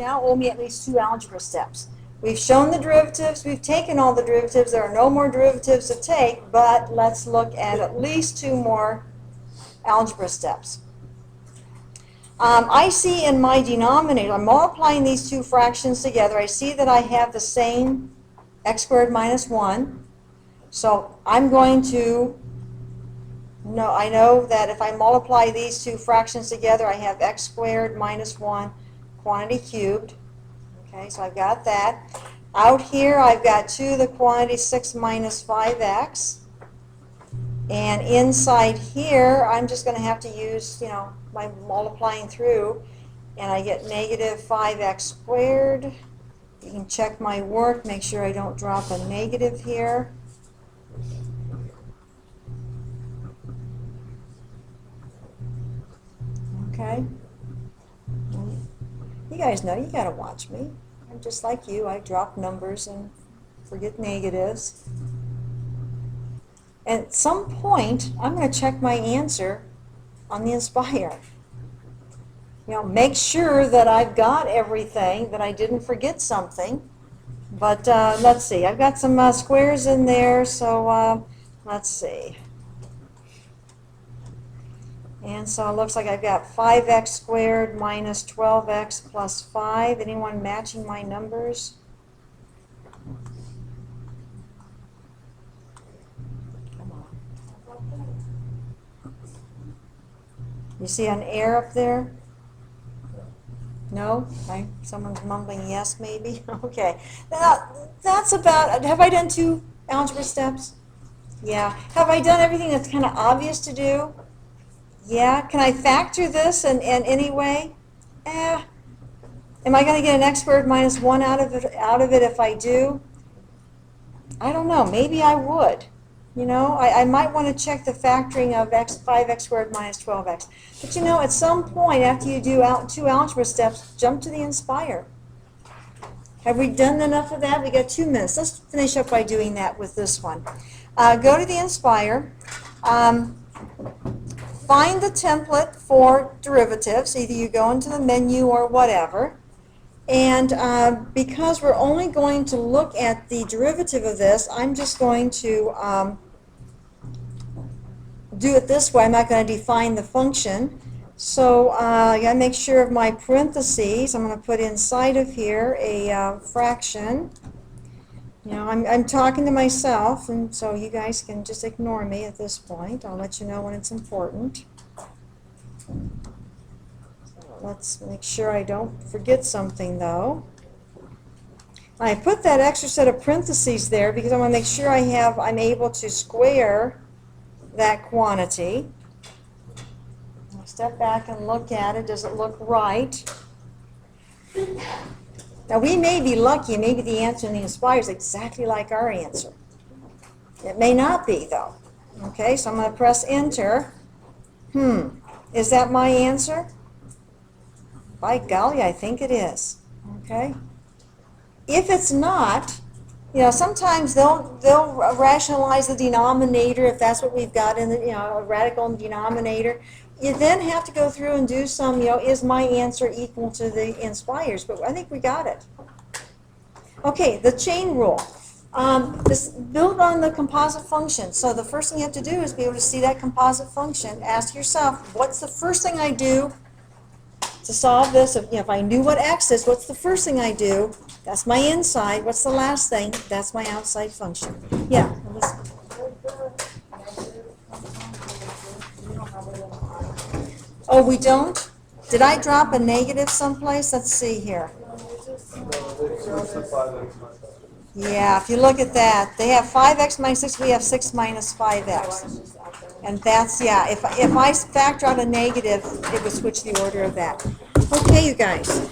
now owe me at least 2 algebra steps. We've shown the derivatives, we've taken all the derivatives, there are no more derivatives to take, but let's look at least 2 more algebra steps. I see in my denominator, I'm multiplying these 2 fractions together, I see that I have the same x squared minus 1. So I'm going to, I know that if I multiply these 2 fractions together, I have x squared minus 1 quantity cubed. Okay, so I've got that. Out here, I've got 2 to the quantity 6 minus 5x. And inside here, I'm just going to have to use, my multiplying through, and I get negative 5x squared. You can check my work, make sure I don't drop a negative here. Okay. You guys know you got to watch me. I'm just like you. I drop numbers and forget negatives. At some point, I'm going to check my answer on the Inspire. Make sure that I've got everything, that I didn't forget something. But let's see. I've got some squares in there, so let's see. And so it looks like I've got 5x squared minus 12x plus 5. Anyone matching my numbers? Come on. You see an error up there? No? Okay. Someone's mumbling yes, maybe? Okay. That's about, have I done 2 algebra steps? Yeah. Have I done everything that's kind of obvious to do? Yeah, can I factor this in any way? Am I going to get an x squared minus 1 out of it if I do? I don't know. Maybe I would. I might want to check the factoring of 5x squared minus 12x. But at some point after you do 2 algebra steps, jump to the Inspire. Have we done enough of that? We got 2 minutes. Let's finish up by doing that with this one. Go to the Inspire. Find the template for derivatives. Either you go into the menu or whatever. And because we're only going to look at the derivative of this, I'm just going to do it this way. I'm not going to define the function. So I got to make sure of my parentheses. I'm going to put inside of here a fraction. I'm talking to myself, and so you guys can just ignore me at this point. I'll let you know when it's important. So let's make sure I don't forget something, though. I put that extra set of parentheses there because I want to make sure I'm able to square that quantity. I'll step back and look at it. Does it look right? Now, we may be lucky, maybe the answer in the Inspire is exactly like our answer. It may not be, though. Okay, so I'm going to press Enter. Is that my answer? By golly, I think it is. Okay. If it's not, sometimes they'll rationalize the denominator if that's what we've got in the, a radical denominator. You then have to go through and do some, is my answer equal to the Inspires? But I think we got it. Okay, the chain rule. This build on the composite function. So the first thing you have to do is be able to see that composite function. Ask yourself, what's the first thing I do to solve this? If I knew what x is, what's the first thing I do? That's my inside. What's the last thing? That's my outside function. Yeah. Oh, we don't? Did I drop a negative someplace? Let's see here. Yeah, if you look at that, they have 5x minus 6, we have 6 minus 5x. And that's, yeah, if I factor out a negative, it would switch the order of that. Okay, you guys.